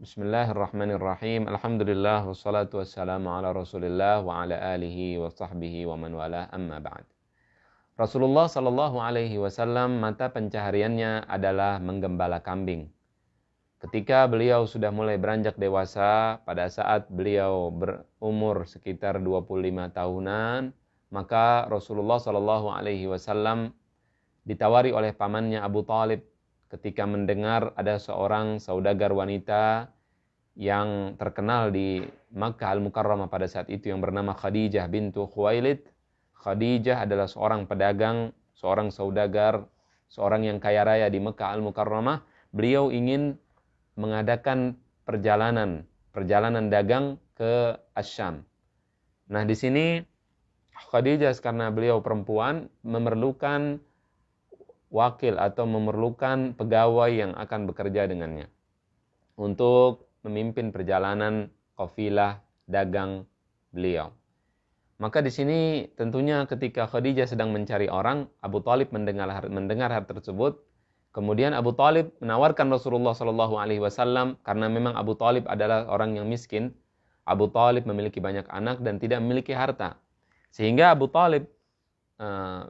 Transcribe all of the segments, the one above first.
Bismillahirrahmanirrahim. Alhamdulillah wassalatu wassalamu ala Rasulillah wa ala alihi wa sahbihi wa man walah amma ba'd. Rasulullah sallallahu alaihi wasallam mata pencahariannya adalah menggembala kambing. Ketika beliau sudah mulai beranjak dewasa, pada saat beliau berumur sekitar 25 tahunan, maka Rasulullah sallallahu alaihi wasallam ditawari oleh pamannya Abu Thalib ketika mendengar ada seorang saudagar wanita yang terkenal di Makkah Al-Mukarramah pada saat itu yang bernama Khadijah bintu Khuwailid. Khadijah adalah seorang pedagang, seorang saudagar, seorang yang kaya raya di Makkah Al-Mukarramah. Beliau ingin mengadakan perjalanan dagang ke Asyam. Nah, di sini Khadijah karena beliau perempuan memerlukan wakil atau memerlukan pegawai yang akan bekerja dengannya untuk memimpin perjalanan kafilah dagang beliau. Maka di sini tentunya ketika Khadijah sedang mencari orang, Abu Thalib mendengar hal tersebut. Kemudian Abu Thalib menawarkan Rasulullah Shallallahu Alaihi Wasallam karena memang Abu Thalib adalah orang yang miskin. Abu Thalib memiliki banyak anak dan tidak memiliki harta, sehingga Abu Thalib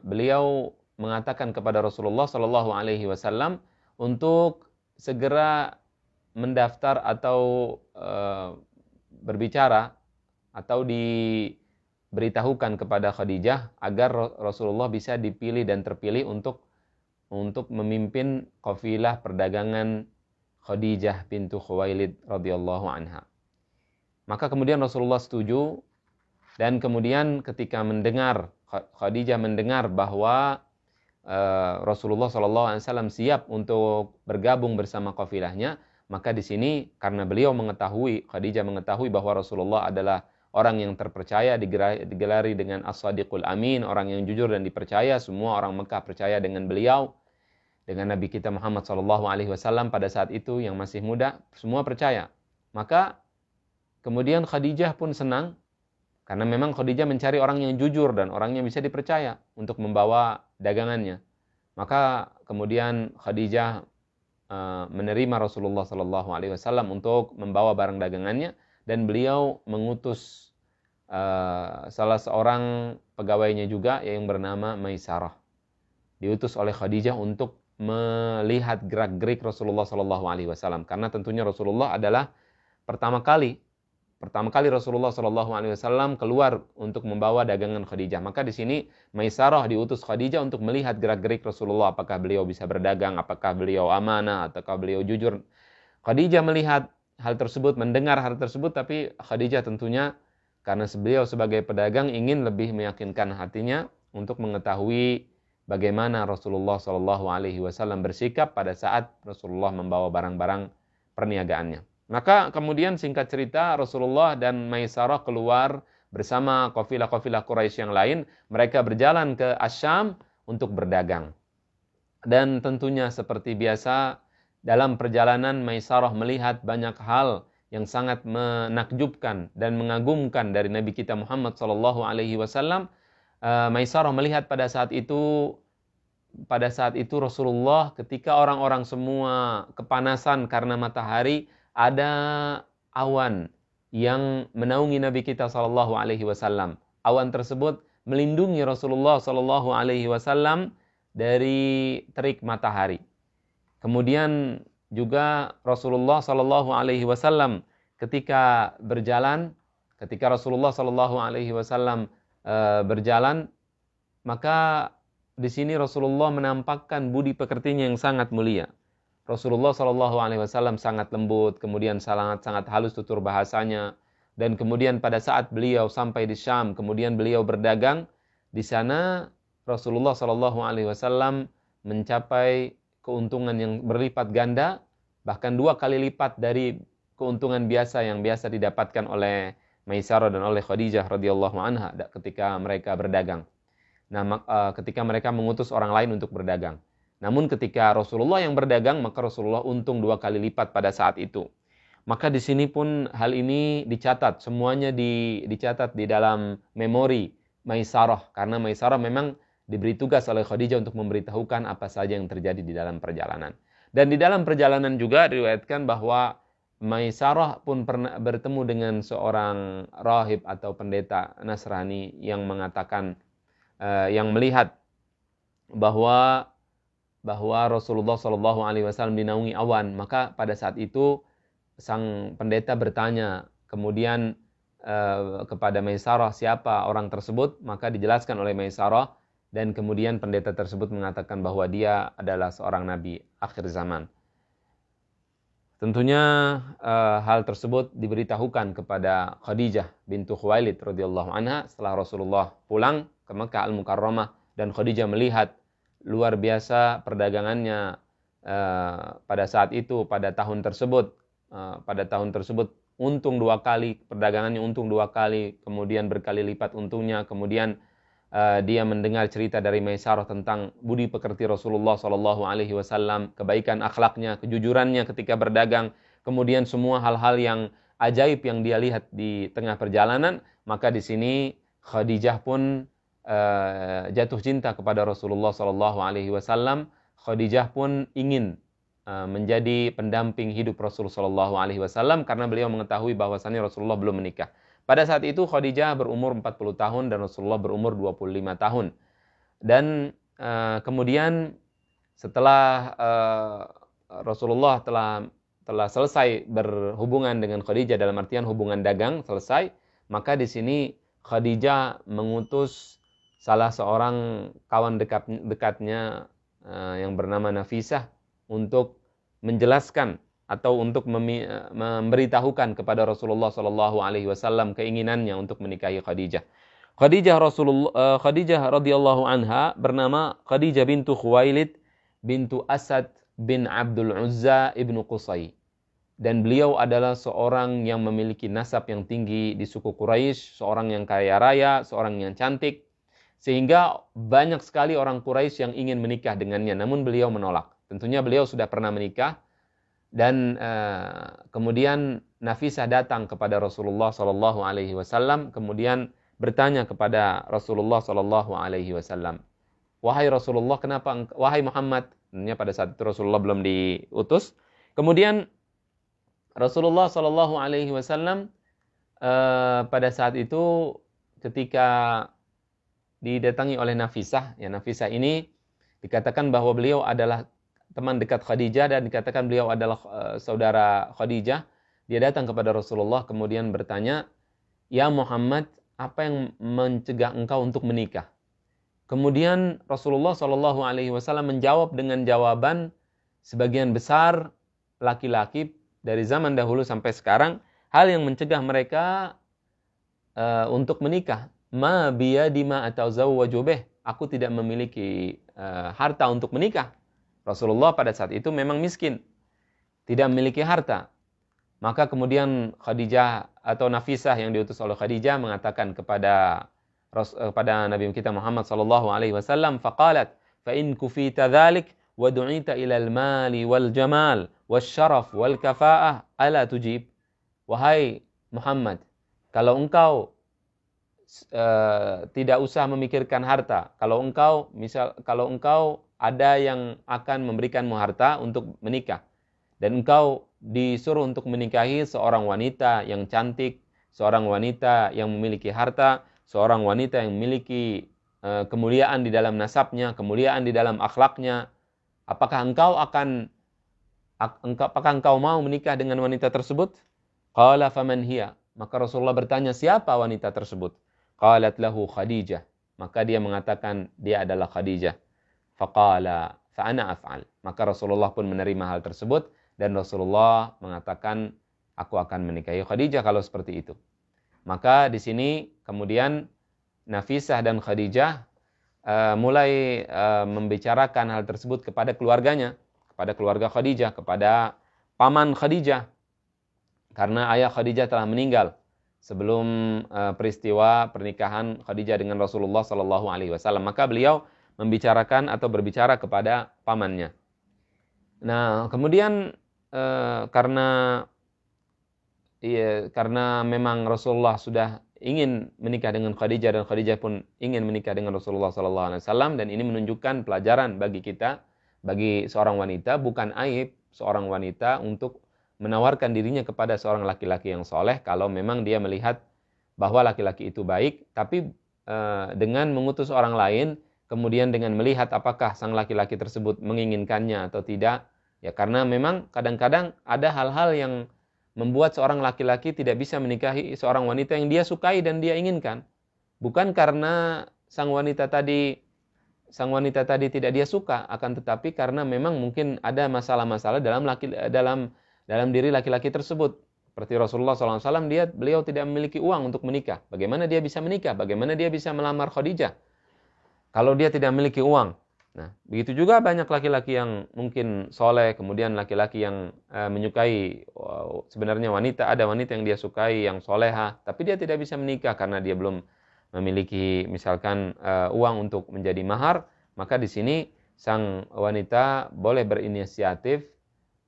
beliau mengatakan kepada Rasulullah Shallallahu Alaihi Wasallam untuk segera mendaftar atau berbicara atau diberitahukan kepada Khadijah agar Rasulullah bisa dipilih dan terpilih untuk memimpin kafilah perdagangan Khadijah bintu Khuwailid radhiyallahu anha. Maka kemudian Rasulullah setuju, dan kemudian ketika Khadijah mendengar bahwa Rasulullah SAW siap untuk bergabung bersama kafilahnya, maka di sini karena Khadijah mengetahui bahwa Rasulullah adalah orang yang terpercaya, digelari dengan As-Sadiqul Amin, orang yang jujur dan dipercaya. Semua orang Mekah percaya dengan beliau, dengan Nabi kita Muhammad SAW pada saat itu yang masih muda, semua percaya. Maka kemudian Khadijah pun senang, karena memang Khadijah mencari orang yang jujur dan orang yang bisa dipercaya untuk membawa dagangannya. Maka kemudian Khadijah menerima Rasulullah SAW untuk membawa barang dagangannya, dan beliau mengutus salah seorang pegawainya juga yang bernama Maisarah. Diutus oleh Khadijah untuk melihat gerak-gerik Rasulullah SAW, karena tentunya Rasulullah adalah pertama kali Rasulullah SAW keluar untuk membawa dagangan Khadijah. Maka di sini Maisarah diutus Khadijah untuk melihat gerak-gerik Rasulullah, apakah beliau bisa berdagang, apakah beliau amanah, ataukah beliau jujur. Khadijah melihat hal tersebut, mendengar hal tersebut, tapi Khadijah tentunya karena beliau sebagai pedagang ingin lebih meyakinkan hatinya untuk mengetahui bagaimana Rasulullah SAW bersikap pada saat Rasulullah membawa barang-barang perniagaannya. Maka kemudian singkat cerita Rasulullah dan Maisarah keluar bersama kafilah-kafilah Quraisy yang lain. Mereka berjalan ke Asyam untuk berdagang. Dan tentunya seperti biasa dalam perjalanan Maisarah melihat banyak hal yang sangat menakjubkan dan mengagumkan dari Nabi kita Muhammad SAW. Maisarah melihat pada saat itu Rasulullah ketika orang-orang semua kepanasan karena matahari, ada awan yang menaungi Nabi kita sallallahu alaihi wasallam. Awan tersebut melindungi Rasulullah sallallahu alaihi wasallam dari terik matahari. Kemudian juga Rasulullah sallallahu alaihi wasallam ketika Rasulullah sallallahu alaihi wasallam berjalan, maka di sini Rasulullah menampakkan budi pekertinya yang sangat mulia. Rasulullah SAW sangat lembut, kemudian sangat halus tutur bahasanya, dan kemudian pada saat beliau sampai di Syam, kemudian beliau berdagang di sana, Rasulullah SAW mencapai keuntungan yang berlipat ganda, bahkan 2 kali lipat dari keuntungan biasa yang biasa didapatkan oleh Maisarah dan oleh Khadijah radhiyallahu anha ketika mereka berdagang. Nah, ketika mereka mengutus orang lain untuk berdagang. Namun ketika Rasulullah yang berdagang, maka Rasulullah untung 2 kali lipat pada saat itu. Maka di sini pun hal ini dicatat, semuanya dicatat di dalam memori Maisarah, karena Maisarah memang diberi tugas oleh Khadijah untuk memberitahukan apa saja yang terjadi di dalam perjalanan. Dan di dalam perjalanan juga diriwayatkan bahwa Maisarah pun pernah bertemu dengan seorang rahib atau pendeta Nasrani yang mengatakan, yang melihat bahwa Rasulullah Shallallahu Alaihi Wasallam dinaungi awan. Maka pada saat itu sang pendeta bertanya kemudian kepada Maisarah, siapa orang tersebut? Maka dijelaskan oleh Maisarah, dan kemudian pendeta tersebut mengatakan bahwa dia adalah seorang nabi akhir zaman. Tentunya hal tersebut diberitahukan kepada Khadijah bintu Khuwailid radhiyallahu anha setelah Rasulullah pulang ke Mekah Al-Mukarramah, dan Khadijah melihat luar biasa perdagangannya pada saat itu, pada tahun tersebut. Pada tahun tersebut untung 2 kali, perdagangannya untung 2 kali, kemudian berkali lipat untungnya. Kemudian dia mendengar cerita dari Maisarah tentang budi pekerti Rasulullah Shallallahu Alaihi Wasallam, kebaikan akhlaknya, kejujurannya ketika berdagang, kemudian semua hal-hal yang ajaib yang dia lihat di tengah perjalanan. Maka di sini Khadijah pun jatuh cinta kepada Rasulullah Shallallahu Alaihi Wasallam. Khadijah pun ingin menjadi pendamping hidup Rasulullah Shallallahu Alaihi Wasallam karena beliau mengetahui bahwasannya Rasulullah belum menikah. Pada saat itu Khadijah berumur 40 tahun dan Rasulullah berumur 25 tahun. Dan kemudian setelah Rasulullah telah selesai berhubungan dengan Khadijah, dalam artian hubungan dagang selesai, maka di sini Khadijah mengutus salah seorang kawan dekatnya yang bernama Nafisah untuk menjelaskan atau untuk memberitahukan kepada Rasulullah Shallallahu Alaihi Wasallam keinginannya untuk menikahi Khadijah. Khadijah radhiyallahu anha bernama Khadijah bintu Khuwailid bintu Asad bin Abdul Uzza ibnu Qusay, dan beliau adalah seorang yang memiliki nasab yang tinggi di suku Quraisy, seorang yang kaya raya, seorang yang cantik, sehingga banyak sekali orang Quraisy yang ingin menikah dengannya, namun beliau menolak. Tentunya beliau sudah pernah menikah. Dan kemudian Nafisah datang kepada Rasulullah Shallallahu Alaihi Wasallam, kemudian bertanya kepada Rasulullah Shallallahu Alaihi Wasallam, wahai Rasulullah, wahai Muhammad, pada saat itu Rasulullah belum diutus. Kemudian Rasulullah Shallallahu Alaihi Wasallam pada saat itu ketika didatangi oleh Nafisah, ya Nafisah ini dikatakan bahwa beliau adalah teman dekat Khadijah dan dikatakan beliau adalah saudara Khadijah. Dia datang kepada Rasulullah kemudian bertanya, ya Muhammad, apa yang mencegah engkau untuk menikah? Kemudian Rasulullah Shallallahu Alaihi Wasallam menjawab dengan jawaban sebagian besar laki-laki dari zaman dahulu sampai sekarang, hal yang mencegah mereka untuk menikah. Ma biyadi ma atau zawwaju bih. Aku tidak memiliki harta untuk menikah. Rasulullah pada saat itu memang miskin, tidak memiliki harta. Maka kemudian Khadijah atau Nafisah yang diutus oleh Khadijah mengatakan kepada Nabi kita Muhammad sallallahu alaihi wasallam, faqalat fa in kufita dzalik wa du'ita ila al-mali wal jamal wasyaraf wal kafa'ah ala tujib. Wahai Muhammad, kalau engkau tidak usah memikirkan harta, kalau engkau ada yang akan memberikanmu harta untuk menikah, dan engkau disuruh untuk menikahi seorang wanita yang cantik, seorang wanita yang memiliki harta, seorang wanita yang memiliki kemuliaan di dalam nasabnya, kemuliaan di dalam akhlaknya, apakah engkau mau menikah dengan wanita tersebut? Qala faman hiya? Maka Rasulullah bertanya, siapa wanita tersebut? Qalat lahu Khadijah. Maka dia mengatakan dia adalah Khadijah. Faqala fa'ana af'al. Maka Rasulullah pun menerima hal tersebut, dan Rasulullah mengatakan, aku akan menikahi Khadijah kalau seperti itu. Maka di sini kemudian Nafisah dan Khadijah mulai membicarakan hal tersebut kepada keluarganya, kepada keluarga Khadijah, kepada paman Khadijah, karena ayah Khadijah telah meninggal sebelum peristiwa pernikahan Khadijah dengan Rasulullah Sallallahu Alaihi Wasallam. Maka beliau membicarakan atau berbicara kepada pamannya. Nah, kemudian karena memang Rasulullah sudah ingin menikah dengan Khadijah dan Khadijah pun ingin menikah dengan Rasulullah Sallallahu Alaihi Wasallam, dan ini menunjukkan pelajaran bagi kita, bagi seorang wanita, bukan aib seorang wanita untuk menawarkan dirinya kepada seorang laki-laki yang soleh kalau memang dia melihat bahwa laki-laki itu baik, tapi dengan mengutus orang lain, kemudian dengan melihat apakah sang laki-laki tersebut menginginkannya atau tidak, ya karena memang kadang-kadang ada hal-hal yang membuat seorang laki-laki tidak bisa menikahi seorang wanita yang dia sukai dan dia inginkan. Bukan karena sang wanita tadi tidak dia suka, akan tetapi karena memang mungkin ada masalah-masalah dalam diri laki-laki tersebut. Seperti Rasulullah SAW, beliau tidak memiliki uang untuk menikah. Bagaimana dia bisa menikah? Bagaimana dia bisa melamar Khadijah kalau dia tidak memiliki uang? Nah, begitu juga banyak laki-laki yang mungkin soleh, kemudian laki-laki yang menyukai sebenarnya ada wanita yang dia sukai, yang soleha, tapi dia tidak bisa menikah karena dia belum memiliki misalkan uang untuk menjadi mahar. Maka di sini sang wanita boleh berinisiatif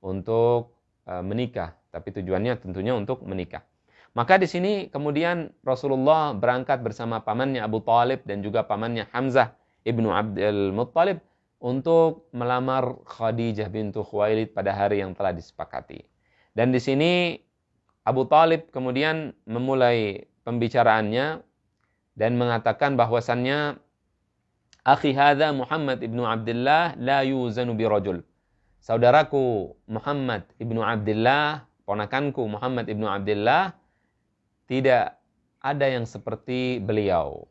untuk menikah, tapi tujuannya tentunya untuk menikah. Maka di sini kemudian Rasulullah berangkat bersama pamannya Abu Talib dan juga pamannya Hamzah ibnu Abdul Muttalib untuk melamar Khadijah bintu Khuwailid pada hari yang telah disepakati. Dan di sini Abu Talib kemudian memulai pembicaraannya dan mengatakan bahwasannya akhi hadza Muhammad ibnu Abdullah la yuzanu birajul. Saudaraku Muhammad ibnu Abdullah, ponakanku Muhammad ibnu Abdullah, tidak ada yang seperti beliau.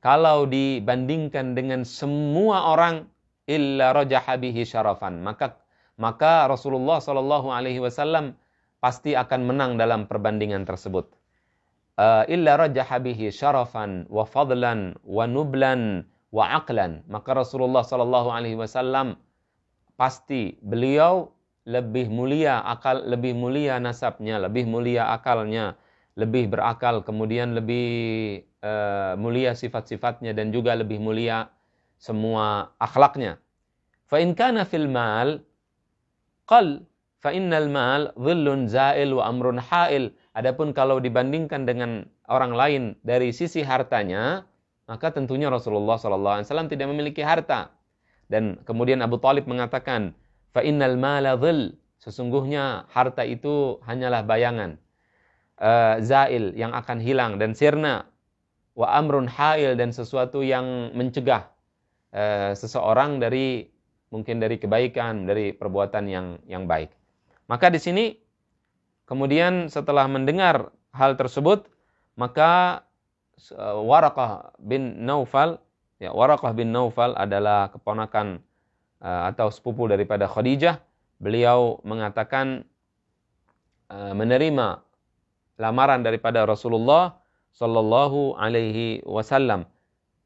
Kalau dibandingkan dengan semua orang, illa rajaha bihi syarafan, maka Rasulullah SAW pasti akan menang dalam perbandingan tersebut. Illa rajaha bihi syarafan wa fadlan wa nublan wa aqlan, maka Rasulullah SAW pasti beliau lebih mulia lebih mulia nasabnya, lebih mulia akalnya, lebih berakal, kemudian lebih mulia sifat-sifatnya dan juga lebih mulia semua akhlaknya. Fa in kana fil mal qal fa innal mal dhillun za'il wa amrun ha'il. Adapun kalau dibandingkan dengan orang lain dari sisi hartanya, maka tentunya Rasulullah SAW tidak memiliki harta. Dan kemudian Abu Talib mengatakan, fa innal mala dhill, sesungguhnya harta itu hanyalah bayangan, zail, yang akan hilang dan sirna, wa amrun ha'il, dan sesuatu yang mencegah seseorang mungkin dari kebaikan, dari perbuatan yang baik. Maka di sini kemudian setelah mendengar hal tersebut, maka Waraqah bin Naufal adalah keponakan atau sepupu daripada Khadijah. Beliau mengatakan menerima lamaran daripada Rasulullah sallallahu alaihi wasallam,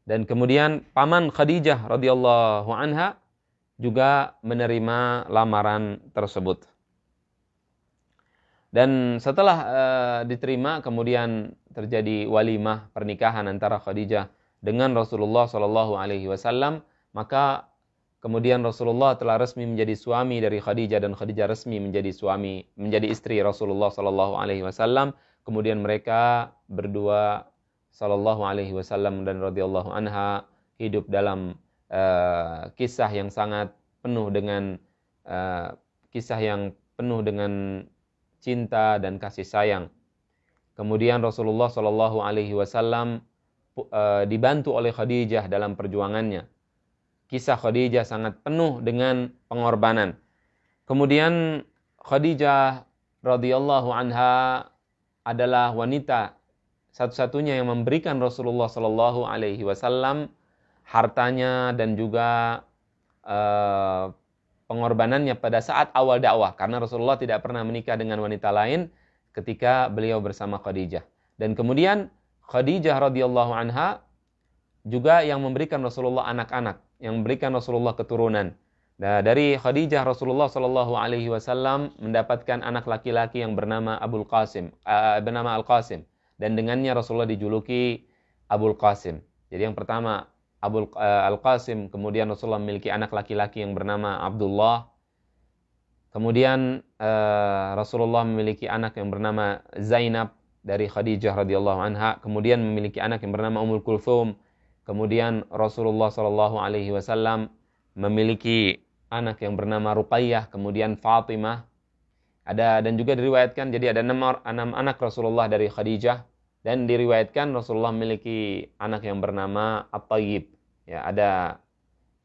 dan kemudian paman Khadijah radhiyallahu anha juga menerima lamaran tersebut. Dan setelah diterima, kemudian terjadi walimah pernikahan antara Khadijah dengan Rasulullah sallallahu alaihi wasallam. Maka kemudian Rasulullah telah resmi menjadi suami dari Khadijah dan Khadijah resmi menjadi istri Rasulullah sallallahu alaihi wasallam. Kemudian mereka berdua sallallahu alaihi wasallam dan radhiyallahu anha hidup dalam kisah yang penuh dengan cinta dan kasih sayang. Kemudian Rasulullah sallallahu alaihi wasallam dibantu oleh Khadijah dalam perjuangannya. Kisah Khadijah sangat penuh dengan pengorbanan. Kemudian Khadijah radhiyallahu anha adalah wanita satu-satunya yang memberikan Rasulullah sallallahu alaihi wasallam hartanya dan juga pengorbanannya pada saat awal dakwah, karena Rasulullah tidak pernah menikah dengan wanita lain ketika beliau bersama Khadijah. Dan kemudian Khadijah radhiyallahu anha juga yang memberikan Rasulullah anak-anak, yang memberikan Rasulullah keturunan. Nah, dari Khadijah Rasulullah sallallahu alaihi wasallam mendapatkan anak laki-laki yang bernama Al-Qasim, dan dengannya Rasulullah dijuluki Abul Qasim. Jadi yang pertama Al-Qasim, kemudian Rasulullah memiliki anak laki-laki yang bernama Abdullah. Kemudian Rasulullah memiliki anak yang bernama Zainab dari Khadijah radhiyallahu anha, kemudian memiliki anak yang bernama Ummul Kulthum. Kemudian Rasulullah sallallahu alaihi wasallam memiliki anak yang bernama Ruqayyah, kemudian Fatimah, Dan juga diriwayatkan, jadi ada 6 anak Rasulullah dari Khadijah, dan diriwayatkan Rasulullah memiliki anak yang bernama At-Tayyib. Ya, ada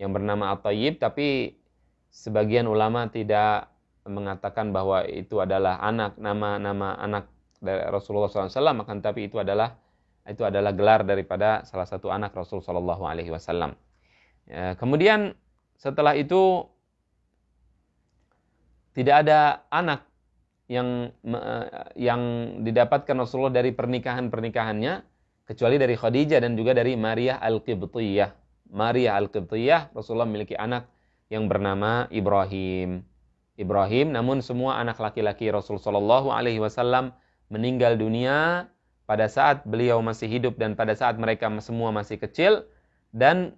yang bernama At-Tayyib, tapi sebagian ulama tidak mengatakan bahwa itu adalah nama anak dari Rasulullah SAW, akan tapi itu adalah gelar daripada salah satu anak Rasul SAW. Ya, kemudian setelah itu tidak ada anak yang didapatkan Rasulullah dari pernikahannya kecuali dari Khadijah dan juga dari Maria Al-Qibtiyah. Maria Al-Qibtiyah, Rasulullah memiliki anak yang bernama Ibrahim, namun semua anak laki-laki Rasul sallallahu alaihi wasallam meninggal dunia pada saat beliau masih hidup dan pada saat mereka semua masih kecil, dan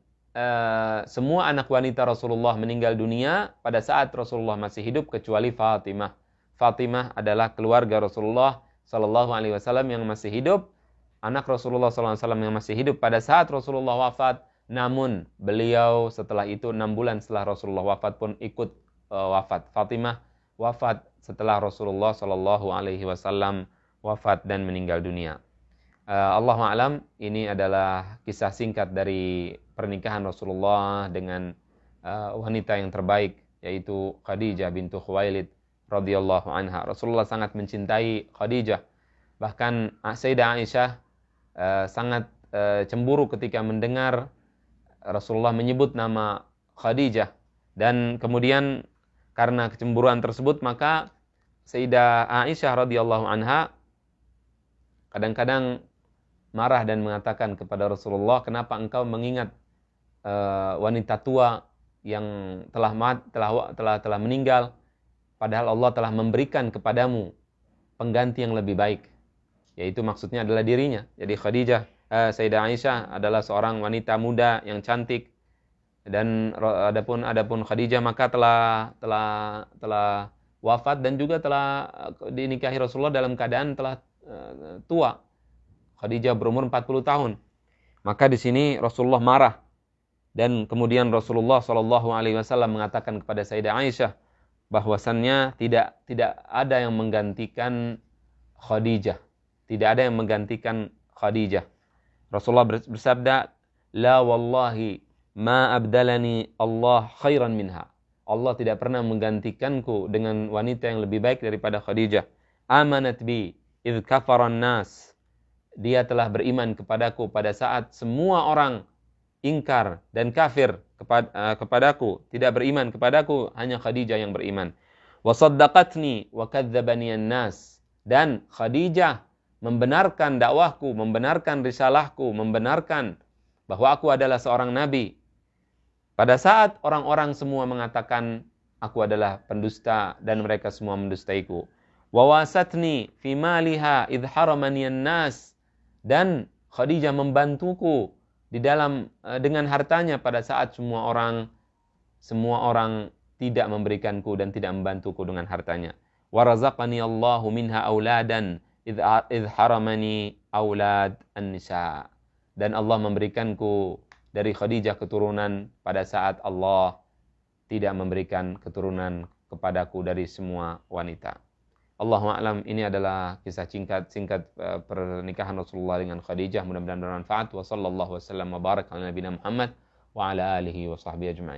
semua anak wanita Rasulullah meninggal dunia pada saat Rasulullah masih hidup kecuali Fatimah. Fatimah adalah keluarga Rasulullah sallallahu alaihi wasallam yang masih hidup, anak Rasulullah sallallahu alaihi wasallam yang masih hidup pada saat Rasulullah wafat. Namun beliau setelah itu 6 bulan setelah Rasulullah wafat pun ikut wafat. Fatimah wafat setelah Rasulullah sallallahu alaihi wasallam wafat dan meninggal dunia. Allahu a'lam, ini adalah kisah singkat dari pernikahan Rasulullah dengan wanita yang terbaik, yaitu Khadijah bintu Khuwailid radhiyallahu anha. Rasulullah sangat mencintai Khadijah. Bahkan Sayyidah Aisyah sangat cemburu ketika mendengar Rasulullah menyebut nama Khadijah, dan kemudian karena kecemburuan tersebut maka Sayyidah Aisyah radhiyallahu anha kadang-kadang marah dan mengatakan kepada Rasulullah, kenapa engkau mengingat wanita tua yang telah meninggal, padahal Allah telah memberikan kepadamu pengganti yang lebih baik, yaitu maksudnya adalah dirinya. Jadi Sayyidah Aisyah adalah seorang wanita muda yang cantik, dan adapun Khadijah maka telah wafat dan juga telah dinikahi Rasulullah dalam keadaan telah tua. Khadijah berumur 40 tahun. Maka di sini Rasulullah marah, dan kemudian Rasulullah SAW mengatakan kepada Sayyidah Aisyah bahwasannya tidak ada yang menggantikan Khadijah. Tidak ada yang menggantikan Khadijah. Rasulullah bersabda, la wallahi ma abdalani Allah khairan minha. Allah tidak pernah menggantikanku dengan wanita yang lebih baik daripada Khadijah. Amanat bi idh kafaran nas. Dia telah beriman kepadaku pada saat semua orang ingkar dan kafir kepadaku, tidak beriman kepadaku, hanya Khadijah yang beriman. Wa saddaqatni wa kadzdzabani an-nas. Dan Khadijah membenarkan dakwahku, membenarkan risalahku, membenarkan bahwa aku adalah seorang nabi. Pada saat orang-orang semua mengatakan aku adalah pendusta dan mereka semua mendustaiku. Wa wasatni fi maliha idh haramani an-nas. Dan Khadijah membantuku dengan hartanya pada saat semua orang tidak memberikanku dan tidak membantuku dengan hartanya. Wa razaqani Allahu minha auladan idh haramani aulad an-nisa. Dan Allah memberikanku dari Khadijah keturunan pada saat Allah tidak memberikan keturunan kepadaku dari semua wanita. Allahu a'lam, ini adalah kisah singkat pernikahan Rasulullah dengan Khadijah. Mudah-mudahan bermanfaat. Wa sallallahu wasallam wa baraka ala nabiyina Muhammad wa ala alihi wa sahbihi ajma'in.